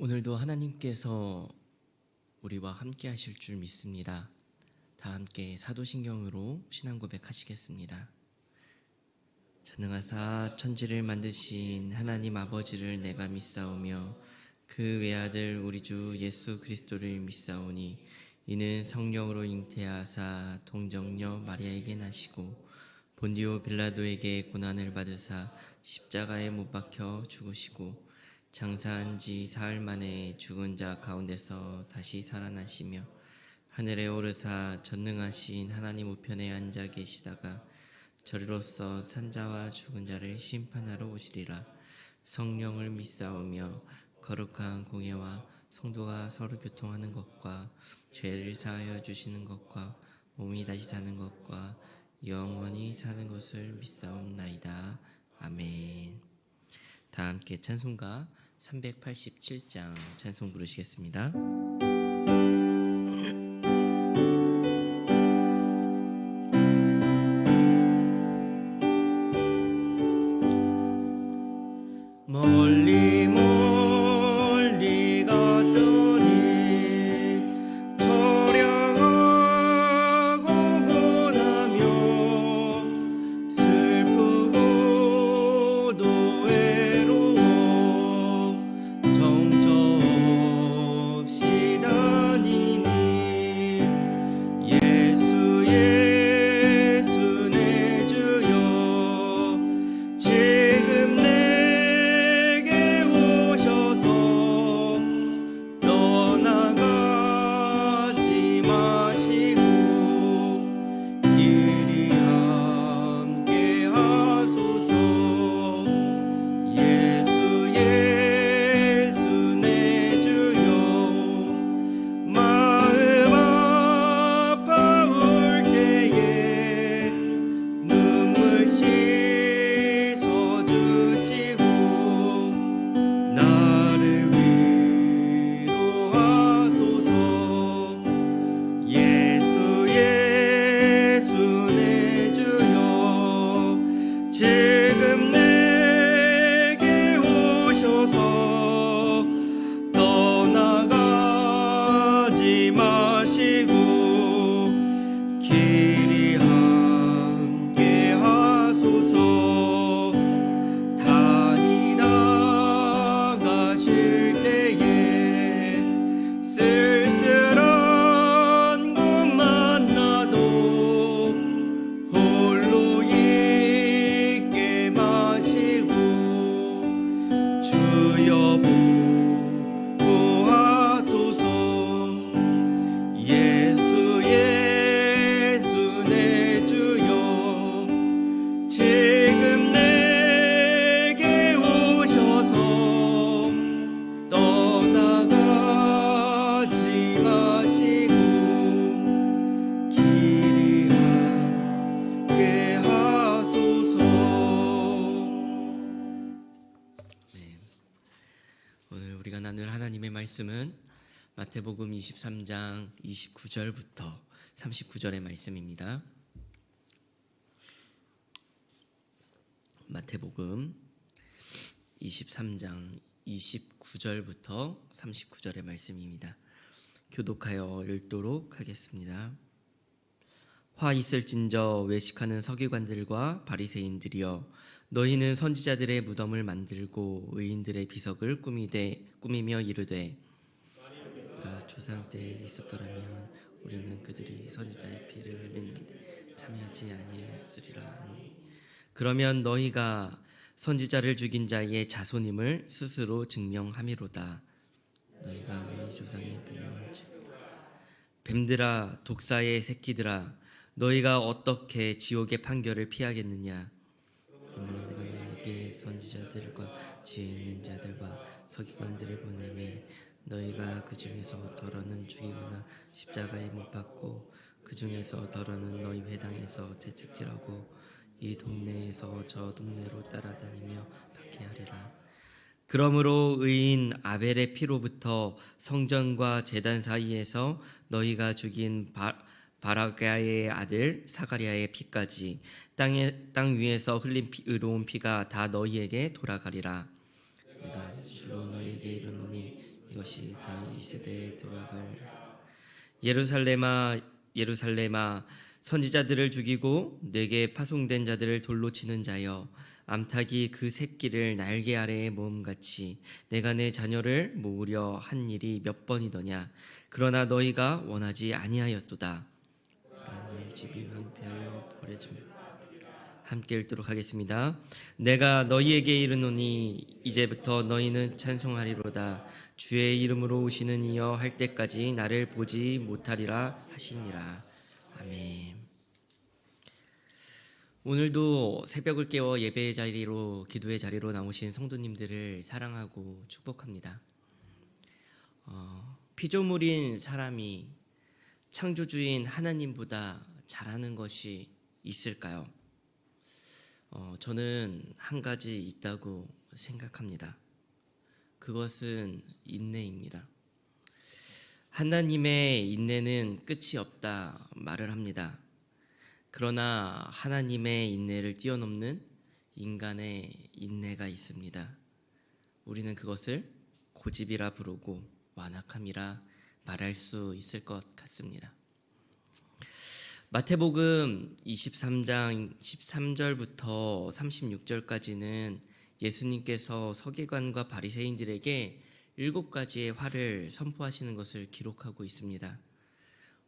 오늘도 하나님께서 우리와 함께 하실 줄 믿습니다. 다 함께 사도신경으로 신앙 고백하시겠습니다. 전능하사 천지를 만드신 하나님 아버지를 내가 믿사오며 그 외아들 우리 주 예수 그리스도를 믿사오니 이는 성령으로 잉태하사 동정녀 마리아에게 나시고 본디오 빌라도에게 고난을 받으사 십자가에 못 박혀 죽으시고 장사한 지 사흘 만에 죽은 자 가운데서 다시 살아나시며 하늘에 오르사 전능하신 하나님 우편에 앉아 계시다가 저리로서 산자와 죽은 자를 심판하러 오시리라. 성령을 믿사오며 거룩한 공예와 성도가 서로 교통하는 것과 죄를 사하여 주시는 것과 몸이 다시 사는 것과 영원히 사는 것을 믿사옵나이다. 아멘. 다 함께 찬송가 387장 찬송 부르시겠습니다. 멀리 멀리 갔더니 처량하고 고나며 슬프고도 외로워 정처 없이 다니니 예수 예수 내 주여 지금 내게 오셔서 떠나가지 마시고 길이 함께 하소서. 예수 예수 내 주여 마음 아파올 때에 눈물 씻어 주시고 나를 위로하소서. 예수 예수 내 주여 지금 내게 오셔서 떠나가지 마시고 길이 함께 하소서. 다니다 가실 때에 쓸쓸한 곳 만나도 홀로 있게 마시고 주여 보호하소서. 예수 예수 내 주여 지금 내게 오셔서 떠나가지 마시고 길이 함께 하소서. 네, 오늘 우리가 나눌 하나님의 말씀은 마태복음 23장 29절부터 39절의 말씀입니다. 마태복음 23장 29절부터 39절의 말씀입니다. 교독하여 읽도록 하겠습니다. 화 있을진저 외식하는 서기관들과 바리새인들이여 너희는 선지자들의 무덤을 만들고 의인들의 비석을 꾸미며 이르되 그가 조상 때에 있었더라면 우리는 그들이 선지자의 피를 흘리는데 참여하지 아니하였으리라 하니 그러면 너희가 선지자를 죽인 자의 자손임을 스스로 증명함이로다. 너희가 너희 조상의 불명을 뱀들아 독사의 새끼들아 너희가 어떻게 지옥의 판결을 피하겠느냐. 그러므로 내가 너희에게 선지자들과 지혜 있는 자들과 서기관들을 보내매 너희가 그 중에서 덜어는 죽이거나 십자가에 못 박고 그 중에서 덜어는 너희 회당에서 채찍질하고 이 동네에서 저 동네로 따라다니며 박해하리라. 그러므로 의인 아벨의 피로부터 성전과 제단 사이에서 너희가 죽인 바라가의 아들 사가랴의 피까지 땅 위에서 흘린 의로운 피가 다 너희에게 돌아가리라. 내가 실로 너희에게 이르노니 이것이 다 이 세대에 돌아갈. 예루살렘아 예루살렘아 선지자들을 죽이고 내게 파송된 자들을 돌로 치는 자여, 암탉이 그 새끼를 날개 아래에 모음같이 내가 내 자녀를 모으려 한 일이 몇 번이더냐. 그러나 너희가 원하지 아니하였도다. 내 집이 황폐하여 버려짐. 함께 읽도록 하겠습니다. 내가 너희에게 이르노니 이제부터 너희는 찬송하리로다. 주의 이름으로 오시는 이여 할 때까지 나를 보지 못하리라 하시니라. 아멘. 오늘도 새벽을 깨워 예배의 자리로, 기도의 자리로 나오신 성도님들을 사랑하고 축복합니다. 피조물인 사람이 창조주인 하나님보다 잘하는 것이 있을까요? 저는 한 가지 있다고 생각합니다. 그것은 인내입니다. 하나님의 인내는 끝이 없다 말을 합니다. 그러나 하나님의 인내를 뛰어넘는 인간의 인내가 있습니다. 우리는 그것을 고집이라 부르고 완악함이라 말할 수 있을 것 같습니다. 마태복음 23장 13절부터 36절까지는 예수님께서 서기관과 바리새인들에게 7가지의 화를 선포하시는 것을 기록하고 있습니다.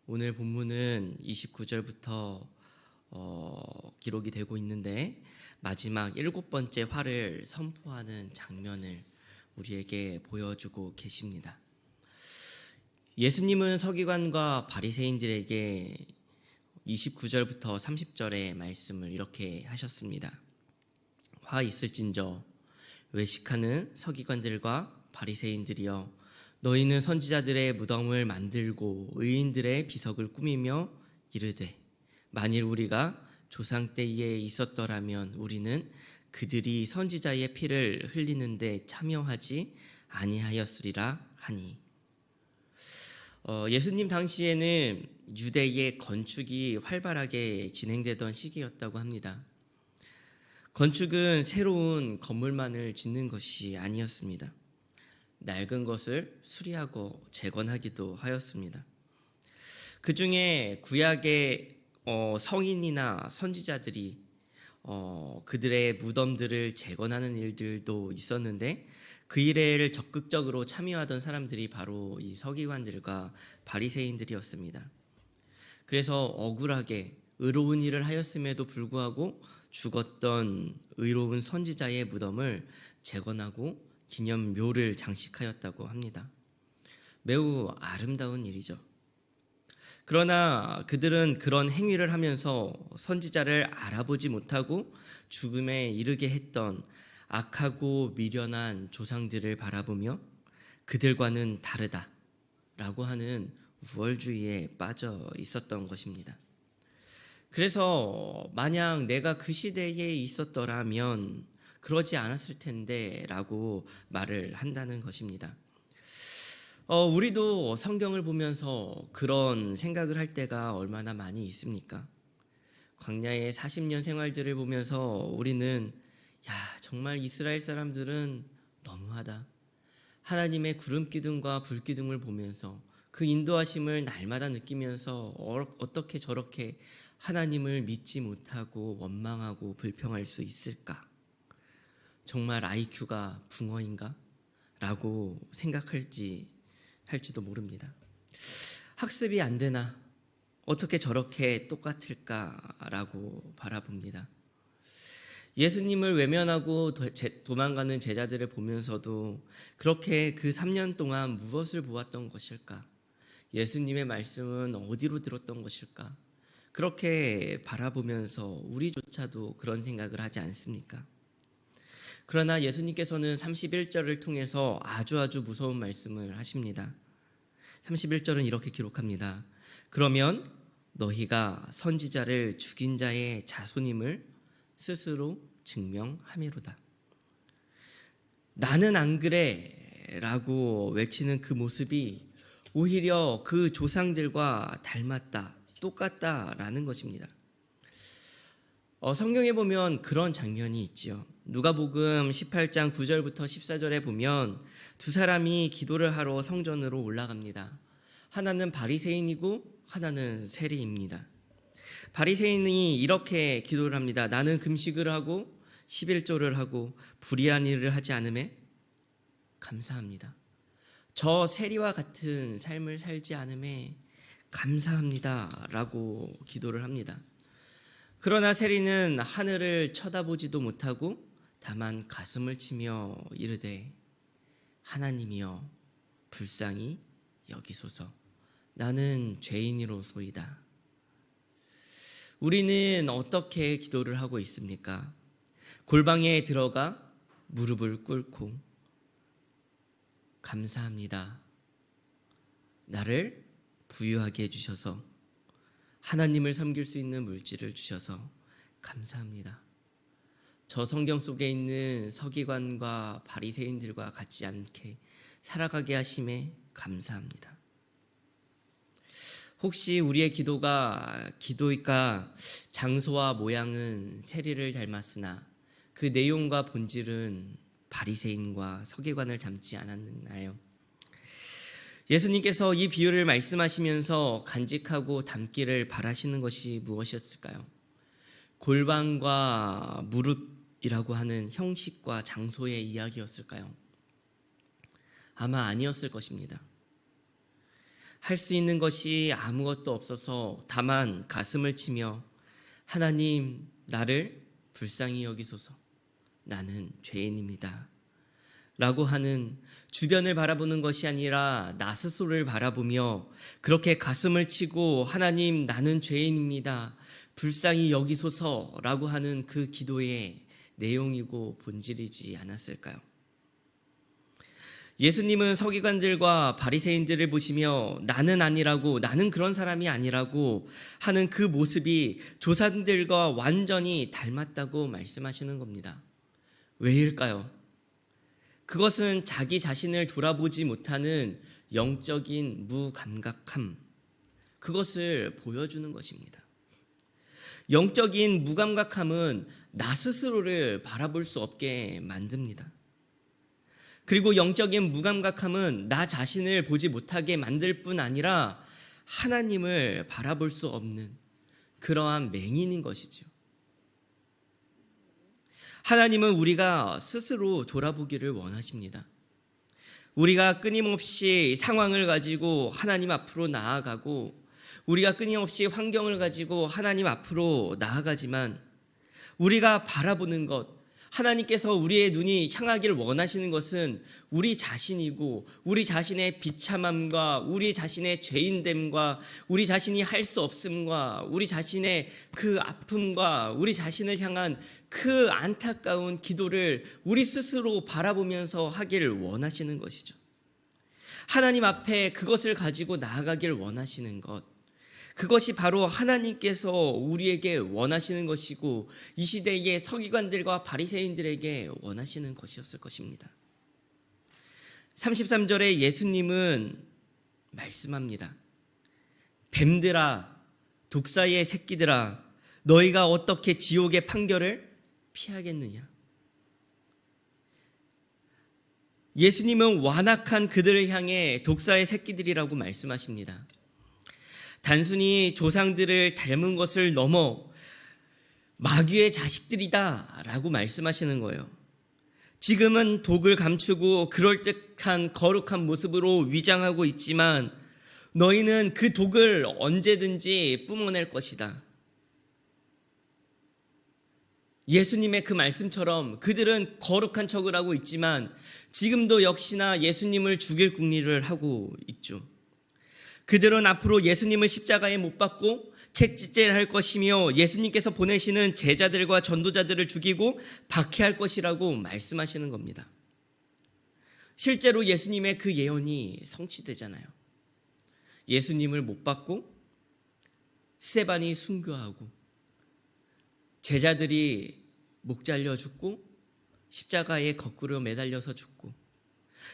오늘 본문은 29절부터 기록이 되고 있는데, 마지막 7번째 화를 선포하는 장면을 우리에게 보여주고 계십니다. 예수님은 서기관과 바리새인들에게 29절부터 30절의 말씀을 이렇게 하셨습니다. 화 있을진저 외식하는 서기관들과 바리새인들이여, 너희는 선지자들의 무덤을 만들고 의인들의 비석을 꾸미며 이르되, 만일 우리가 조상 때에 있었더라면 우리는 그들이 선지자의 피를 흘리는데 참여하지 아니하였으리라 하니. 예수님 당시에는 유대의 건축이 활발하게 진행되던 시기였다고 합니다. 건축은 새로운 건물만을 짓는 것이 아니었습니다. 낡은 것을 수리하고 재건하기도 하였습니다. 그 중에 구약의 성인이나 선지자들이 그들의 무덤들을 재건하는 일들도 있었는데, 그 일에 적극적으로 참여하던 사람들이 바로 이 서기관들과 바리새인들이었습니다. 그래서 억울하게 의로운 일을 하였음에도 불구하고 죽었던 의로운 선지자의 무덤을 재건하고 기념묘를 장식하였다고 합니다. 매우 아름다운 일이죠. 그러나 그들은 그런 행위를 하면서 선지자를 알아보지 못하고 죽음에 이르게 했던 악하고 미련한 조상들을 바라보며 그들과는 다르다라고 하는 우월주의에 빠져 있었던 것입니다. 그래서 만약 내가 그 시대에 있었더라면 그러지 않았을 텐데 라고 말을 한다는 것입니다. 우리도 성경을 보면서 그런 생각을 할 때가 얼마나 많이 있습니까? 광야의 40년 생활들을 보면서 우리는 정말 이스라엘 사람들은 너무하다. 하나님의 구름기둥과 불기둥을 보면서 그 인도하심을 날마다 느끼면서 어떻게 저렇게 하나님을 믿지 못하고 원망하고 불평할 수 있을까? 정말 IQ가 붕어인가? 라고 할지도 모릅니다. 학습이 안 되나? 어떻게 저렇게 똑같을까라고 바라봅니다. 예수님을 외면하고 도망가는 제자들을 보면서도 그렇게 그 3년 동안 무엇을 보았던 것일까? 예수님의 말씀은 어디로 들었던 것일까? 그렇게 바라보면서 우리조차도 그런 생각을 하지 않습니까? 그러나 예수님께서는 31절을 통해서 아주 무서운 말씀을 하십니다. 31절은 이렇게 기록합니다. 그러면 너희가 선지자를 죽인 자의 자손임을 스스로 증명하미로다. 나는 안 그래 라고 외치는 그 모습이 오히려 그 조상들과 닮았다, 똑같다라는 것입니다. 성경에 보면 그런 장면이 있지요. 누가복음 18장 9절부터 14절에 보면 두 사람이 기도를 하러 성전으로 올라갑니다. 하나는 바리새인이고 하나는 세리입니다. 바리새인이 이렇게 기도를 합니다. 나는 금식을 하고 11조를 하고 불의한 일을 하지 않음에 감사합니다. 저 세리와 같은 삶을 살지 않음에 감사합니다 라고 기도를 합니다. 그러나 세리는 하늘을 쳐다보지도 못하고 다만 가슴을 치며 이르되 하나님이여 불쌍히 여기소서 나는 죄인이로소이다. 우리는 어떻게 기도를 하고 있습니까? 골방에 들어가 무릎을 꿇고 감사합니다. 나를 부유하게 해주셔서 하나님을 섬길 수 있는 물질을 주셔서 감사합니다. 저 성경 속에 있는 서기관과 바리새인들과 같지 않게 살아가게 하심에 감사합니다. 혹시 우리의 기도가 장소와 모양은 세리를 닮았으나 그 내용과 본질은 바리새인과 서기관을 닮지 않았나요? 예수님께서 이 비유를 말씀하시면서 간직하고 담기를 바라시는 것이 무엇이었을까요? 골방과 무릇이라고 하는 형식과 장소의 이야기였을까요? 아마 아니었을 것입니다. 할 수 있는 것이 아무것도 없어서 다만 가슴을 치며 하나님 나를 불쌍히 여기소서 나는 죄인입니다 라고 하는, 주변을 바라보는 것이 아니라 나 스스로를 바라보며 그렇게 가슴을 치고 하나님 나는 죄인입니다 불쌍히 여기소서라고 하는 그 기도의 내용이고 본질이지 않았을까요? 예수님은 서기관들과 바리새인들을 보시며 나는 아니라고, 나는 그런 사람이 아니라고 하는 그 모습이 조상들과 완전히 닮았다고 말씀하시는 겁니다. 왜일까요? 그것은 자기 자신을 돌아보지 못하는 영적인 무감각함, 그것을 보여주는 것입니다. 영적인 무감각함은 나 스스로를 바라볼 수 없게 만듭니다. 그리고 영적인 무감각함은 나 자신을 보지 못하게 만들 뿐 아니라 하나님을 바라볼 수 없는 그러한 맹인인 것이죠. 하나님은 우리가 스스로 돌아보기를 원하십니다. 우리가 끊임없이 상황을 가지고 하나님 앞으로 나아가고 우리가 끊임없이 환경을 가지고 하나님 앞으로 나아가지만 우리가 바라보는 것, 하나님께서 우리의 눈이 향하기를 원하시는 것은 우리 자신이고 우리 자신의 비참함과 우리 자신의 죄인됨과 우리 자신이 할 수 없음과 우리 자신의 그 아픔과 우리 자신을 향한 그 안타까운 기도를 우리 스스로 바라보면서 하기를 원하시는 것이죠. 하나님 앞에 그것을 가지고 나아가길 원하시는 것, 그것이 바로 하나님께서 우리에게 원하시는 것이고 이 시대의 서기관들과 바리새인들에게 원하시는 것이었을 것입니다. 33절에 예수님은 말씀합니다. 뱀들아, 독사의 새끼들아, 너희가 어떻게 지옥의 판결을 피하겠느냐? 예수님은 완악한 그들을 향해 독사의 새끼들이라고 말씀하십니다. 단순히 조상들을 닮은 것을 넘어 마귀의 자식들이다 라고 말씀하시는 거예요. 지금은 독을 감추고 그럴듯한 거룩한 모습으로 위장하고 있지만 너희는 그 독을 언제든지 뿜어낼 것이다. 예수님의 그 말씀처럼 그들은 거룩한 척을 하고 있지만 지금도 역시나 예수님을 죽일 궁리를 하고 있죠. 그들은 앞으로 예수님을 십자가에 못 박고 채찍질을 할 것이며 예수님께서 보내시는 제자들과 전도자들을 죽이고 박해할 것이라고 말씀하시는 겁니다. 실제로 예수님의 그 예언이 성취되잖아요. 예수님을 못 박고 스데반이 순교하고 제자들이 목 잘려 죽고 십자가에 거꾸로 매달려서 죽고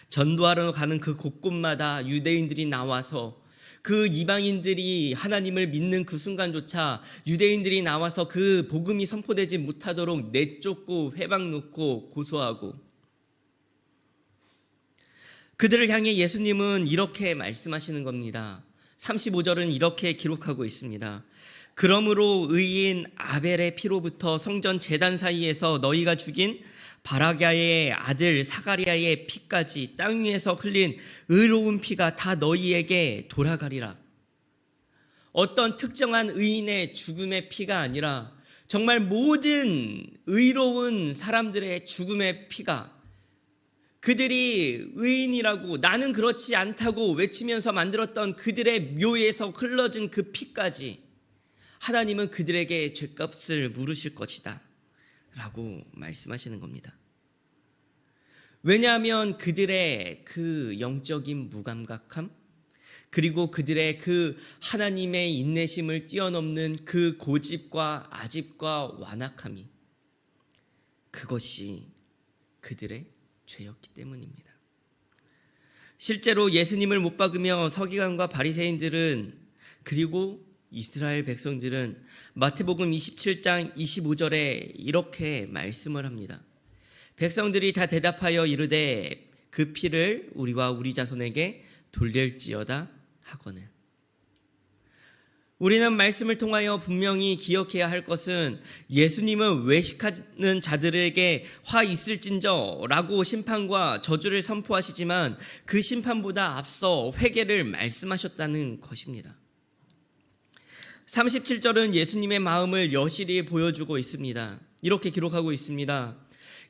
전도하러 가는 그 곳곳마다 유대인들이 나와서 그 이방인들이 하나님을 믿는 그 순간조차 유대인들이 나와서 그 복음이 선포되지 못하도록 내쫓고 회방 놓고 고소하고, 그들을 향해 예수님은 이렇게 말씀하시는 겁니다. 35절은 이렇게 기록하고 있습니다. 그러므로 의인 아벨의 피로부터 성전 제단 사이에서 너희가 죽인 바라꺄의 아들 사가리아의 피까지 땅 위에서 흘린 의로운 피가 다 너희에게 돌아가리라. 어떤 특정한 의인의 죽음의 피가 아니라 정말 모든 의로운 사람들의 죽음의 피가, 그들이 의인이라고 나는 그렇지 않다고 외치면서 만들었던 그들의 묘에서 흘러진 그 피까지 하나님은 그들에게 죗값을 물으실 것이다 라고 말씀하시는 겁니다. 왜냐하면 그들의 그 영적인 무감각함, 그리고 그들의 그 하나님의 인내심을 뛰어넘는 그 고집과 아집과 완악함이, 그것이 그들의 죄였기 때문입니다. 실제로 예수님을 못 박으며 서기관과 바리새인들은, 그리고 이스라엘 백성들은 마태복음 27장 25절에 이렇게 말씀을 합니다. 백성들이 다 대답하여 이르되 그 피를 우리와 우리 자손에게 돌릴지어다 하거늘. 우리는 말씀을 통하여 분명히 기억해야 할 것은, 예수님은 외식하는 자들에게 화 있을진저 라고 심판과 저주를 선포하시지만 그 심판보다 앞서 회개를 말씀하셨다는 것입니다. 37절은 예수님의 마음을 여실히 보여주고 있습니다. 이렇게 기록하고 있습니다.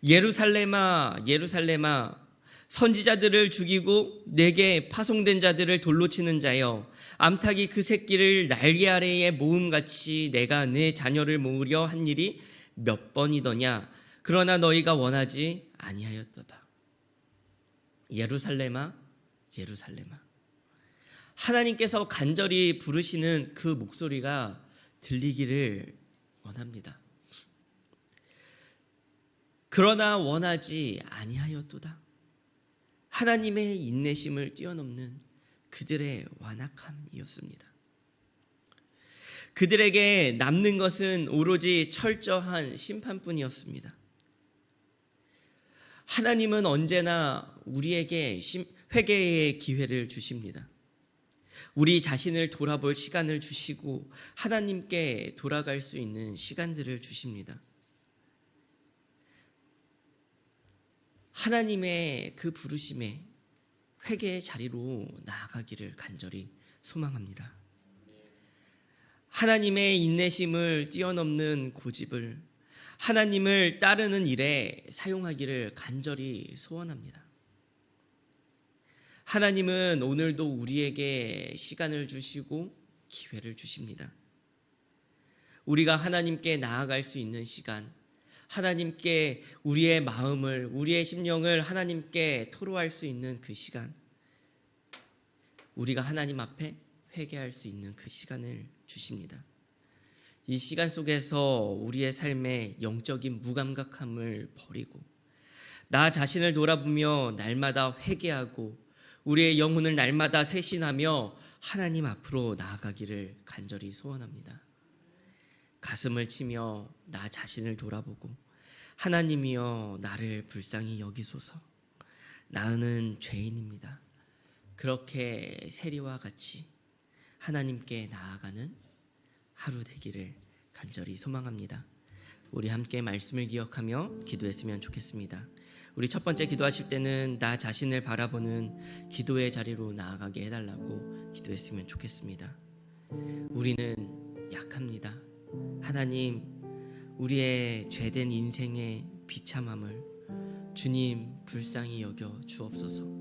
예루살렘아 예루살렘아, 선지자들을 죽이고 내게 파송된 자들을 돌로 치는 자여, 암탉이 그 새끼를 날개 아래에 모음같이 내가 내 자녀를 모으려 한 일이 몇 번이더냐. 그러나 너희가 원하지 아니하였도다. 예루살렘아 예루살렘아, 하나님께서 간절히 부르시는 그 목소리가 들리기를 원합니다. 그러나 원하지 아니하였도다. 하나님의 인내심을 뛰어넘는 그들의 완악함이었습니다. 그들에게 남는 것은 오로지 철저한 심판뿐이었습니다. 하나님은 언제나 우리에게 회개의 기회를 주십니다. 우리 자신을 돌아볼 시간을 주시고 하나님께 돌아갈 수 있는 시간들을 주십니다. 하나님의 그 부르심에 회개의 자리로 나아가기를 간절히 소망합니다. 하나님의 인내심을 뛰어넘는 고집을 하나님을 따르는 일에 사용하기를 간절히 소원합니다. 하나님은 오늘도 우리에게 시간을 주시고 기회를 주십니다. 우리가 하나님께 나아갈 수 있는 시간, 하나님께 우리의 마음을, 우리의 심령을 하나님께 토로할 수 있는 그 시간, 우리가 하나님 앞에 회개할 수 있는 그 시간을 주십니다. 이 시간 속에서 우리의 삶의 영적인 무감각함을 버리고 나 자신을 돌아보며 날마다 회개하고 우리의 영혼을 날마다 쇄신하며 하나님 앞으로 나아가기를 간절히 소원합니다. 가슴을 치며 나 자신을 돌아보고 하나님이여 나를 불쌍히 여기소서, 나는 죄인입니다. 그렇게 세리와 같이 하나님께 나아가는 하루 되기를 간절히 소망합니다. 우리 함께 말씀을 기억하며 기도했으면 좋겠습니다. 우리 첫 번째 기도하실 때는 나 자신을 바라보는 기도의 자리로 나아가게 해달라고 기도했으면 좋겠습니다. 우리는 약합니다. 하나님, 우리의 죄된 인생의 비참함을 주님 불쌍히 여겨 주옵소서.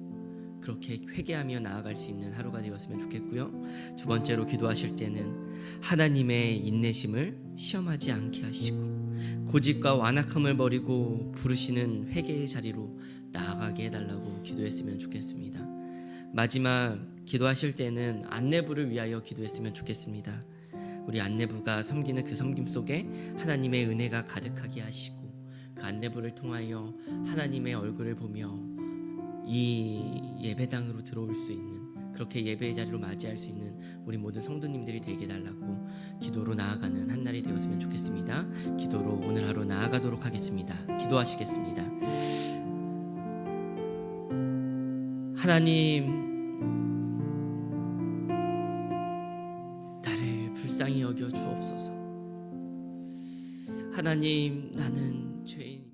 그렇게 회개하며 나아갈 수 있는 하루가 되었으면 좋겠고요. 두 번째로 기도하실 때는 하나님의 인내심을 시험하지 않게 하시고 고집과 완악함을 버리고 부르시는 회개의 자리로 나아가게 해달라고 기도했으면 좋겠습니다. 마지막 기도하실 때는 안내부를 위하여 기도했으면 좋겠습니다. 우리 안내부가 섬기는 그 섬김 속에 하나님의 은혜가 가득하게 하시고 그 안내부를 통하여 하나님의 얼굴을 보며 이 예배당으로 들어올 수 있는 그렇게 예배의 자리로 맞이할 수 있는 우리 모든 성도님들이 되게 달라고 기도로 나아가는 한 날이 되었으면 좋겠습니다. 기도로 오늘 하루 나아가도록 하겠습니다. 기도하시겠습니다. 하나님, 나를 불쌍히 여겨 주옵소서. 하나님, 나는 죄인입니다.